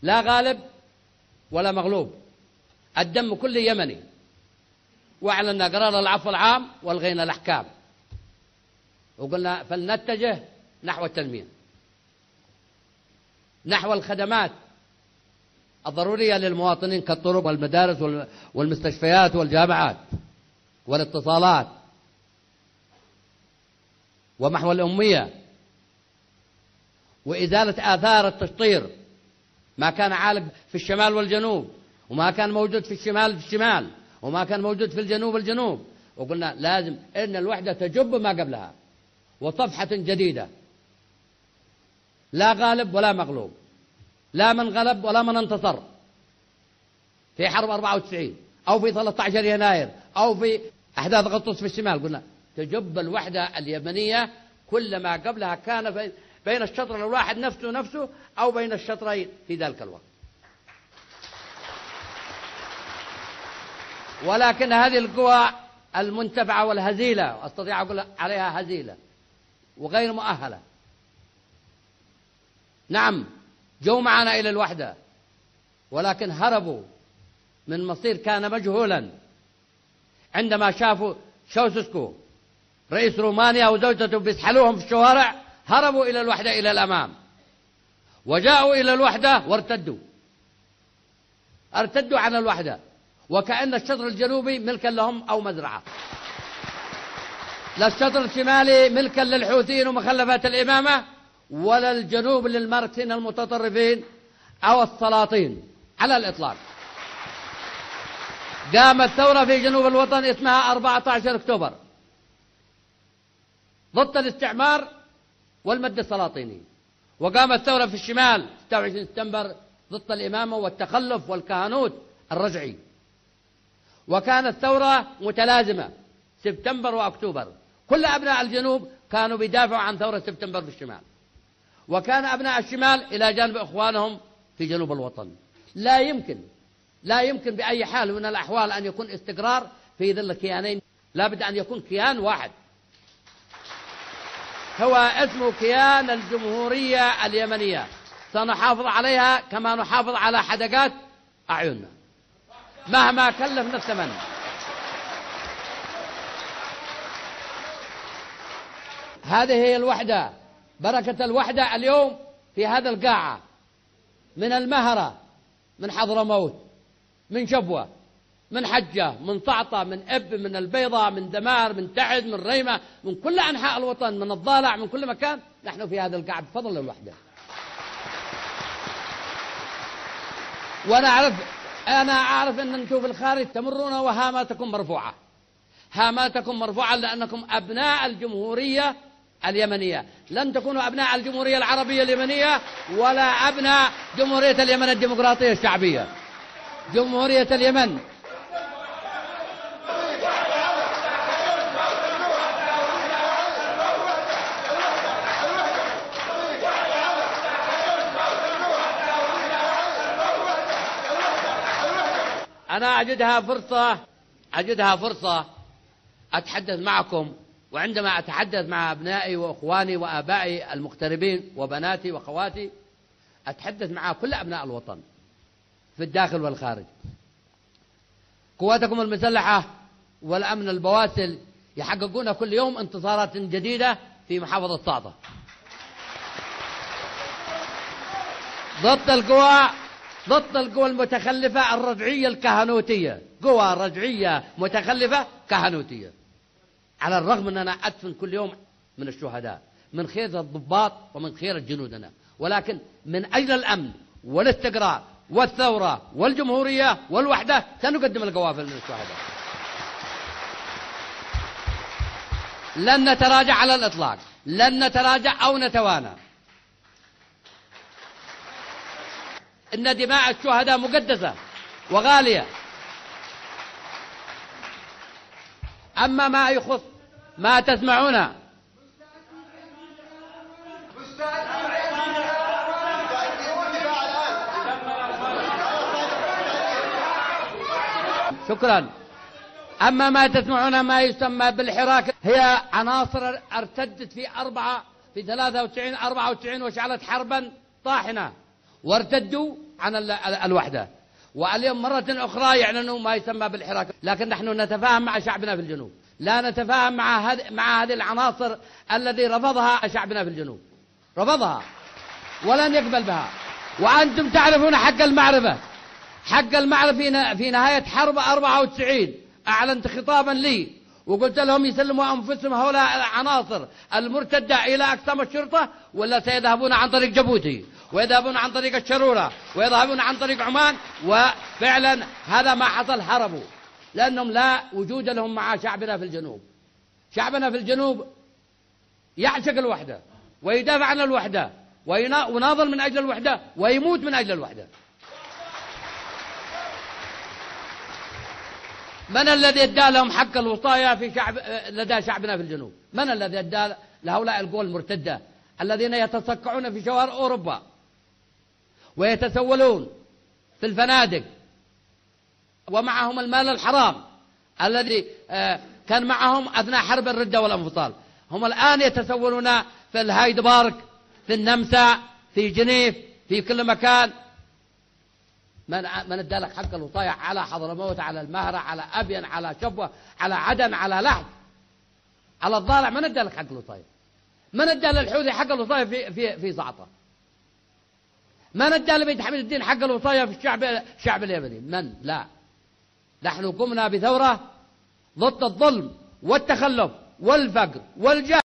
لا غالب ولا مغلوب، الدم كله يمني، وأعلنا قرار العفو العام والغينا الأحكام، وقلنا فلنتجه نحو التنمية، نحو الخدمات الضرورية للمواطنين كالطرق والمدارس والمستشفيات والجامعات والاتصالات، ومحو الأمية، وإزالة آثار التشطير، ما كان عالق في الشمال والجنوب، وما كان موجود في الشمال، وما كان موجود في الجنوب. وقلنا لازم إن الوحدة تجب ما قبلها، وصفحة جديدة، لا غالب ولا مغلوب، لا من غلب ولا من انتصر في حرب 94 أو في 13 يناير أو في أحداث أغسطس في الشمال. قلنا تجب الوحدة اليمنية كل ما قبلها كان بين الشطر الواحد نفسه أو بين الشطرين في ذلك الوقت. ولكن هذه القوى المنتفعة والهزيلة، أستطيع أقول عليها هزيلة وغير مؤهلة، نعم جو معنا إلى الوحدة، ولكن هربوا من مصير كان مجهولا عندما شافوا شاوشسكو رئيس رومانيا وزوجته بيسحلوهم في الشوارع، هربوا إلى الوحدة إلى الأمام، وجاءوا إلى الوحدة وارتدوا عن الوحدة، وكأن الشطر الجنوبي ملكا لهم أو مزرعة، لا الشطر الشمالي ملكا للحوثيين ومخلفات الإمامة، ولا الجنوب للماركسيين المتطرفين أو السلاطين على الإطلاق. قامت ثورة في جنوب الوطن اسمها 14 أكتوبر ضد الاستعمار والمد السلاطيني، وقامت ثورة في الشمال 26 سبتمبر ضد الإمامة والتخلف والكهنوت الرجعي، وكانت ثورة متلازمة سبتمبر وأكتوبر، كل أبناء الجنوب كانوا بيدافعوا عن ثورة سبتمبر في الشمال، وكان أبناء الشمال إلى جانب إخوانهم في جنوب الوطن. لا يمكن بأي حال من الأحوال أن يكون استقرار في ظل كيانين، لا بد أن يكون كيان واحد هو اسمه كيان الجمهورية اليمنية، سنحافظ عليها كما نحافظ على حدقات أعيننا مهما كلفنا الثمن. هذه هي الوحدة، بركة الوحدة اليوم في هذا القاعة، من المهرة، من حضرموت، من شبوة، من حجة، من صعطة، من إب، من البيضة، من دمار، من تعد، من ريمة، من كل أنحاء الوطن، من الضالع، من كل مكان، نحن في هذا القاعة بفضل الوحدة. أنا أعرف أن أنتم في الخارج تمرون وهاماتكم مرفوعة، هاماتكم مرفوعة لأنكم أبناء الجمهورية اليمنية، لن تكونوا أبناء الجمهورية العربية اليمنية ولا أبناء جمهورية اليمن الديمقراطية الشعبية. جمهورية اليمن أنا أجدها فرصة أتحدث معكم، وعندما أتحدث مع أبنائي وأخواني وآبائي المغتربين وبناتي وأخواتي، أتحدث مع كل أبناء الوطن في الداخل والخارج. قواتكم المسلحة والأمن البواسل يحققون كل يوم انتصارات جديدة في محافظة صعدة ضد القوى المتخلفة الرجعية الكهنوتية، قوى رجعية متخلفة كهنوتية، على الرغم أننا أدفن كل يوم من الشهداء من خير الضباط ومن خير جنودنا، ولكن من أجل الأمن والاستقرار والثورة والجمهورية والوحدة سنقدم القوافل من الشهداء، لن نتراجع على الإطلاق، لن نتراجع أو نتوانى. إن دماء الشهداء مقدسة وغالية. أما ما يخص ما تسمعون شكرا. أما ما تسمعون ما يسمى بالحراك، هي عناصر ارتدت في 93 94 وشعلت حربا طاحنة، وارتدوا عن الوحدة، واليوم مرة أخرى يعلنوا ما يسمى بالحراك. لكن نحن نتفاهم مع شعبنا في الجنوب، لا نتفاهم مع هذه العناصر الذي رفضها شعبنا في الجنوب، رفضها ولن يقبل بها. وأنتم تعرفون حق المعرفة، حق المعرفة في نهاية حرب 94 أعلنت خطابا لي وقلت لهم يسلموا أنفسهم هؤلاء العناصر المرتدة إلى أقسام الشرطة، ولا سيذهبون عن طريق جيبوتي ويذهبون عن طريق الشرورة ويذهبون عن طريق عمان. وفعلا هذا ما حصل، هربوا لأنهم لا وجود لهم مع شعبنا في الجنوب. شعبنا في الجنوب يعشق الوحدة ويدافع عن الوحدة وناضل من أجل الوحدة ويموت من أجل الوحدة. من الذي ادى لهم حق الوصاية لدى شعبنا في الجنوب؟ من الذي ادى لهؤلاء القوى المرتدة الذين يتصقعون في شوارع أوروبا ويتسولون في الفنادق ومعهم المال الحرام الذي كان معهم أثناء حرب الردة والانفصال؟ هم الآن يتسولون في الهايد بارك، في النمسا، في جنيف، في كل مكان. من ادى لك حق الوصاية على حضرموت، على المهرة، على أبين، على شبوة، على عدن، على لحد، على الضالع؟ من ادى لك حق الوصاية؟ من ادى للحوثي حق الوصاية في زعطة؟ من ادى لبيت حميد الدين حق الوصاية في الشعب اليمني؟ من؟ لا. نحن قمنا بثورة ضد الظلم والتخلف والفقر والجهل.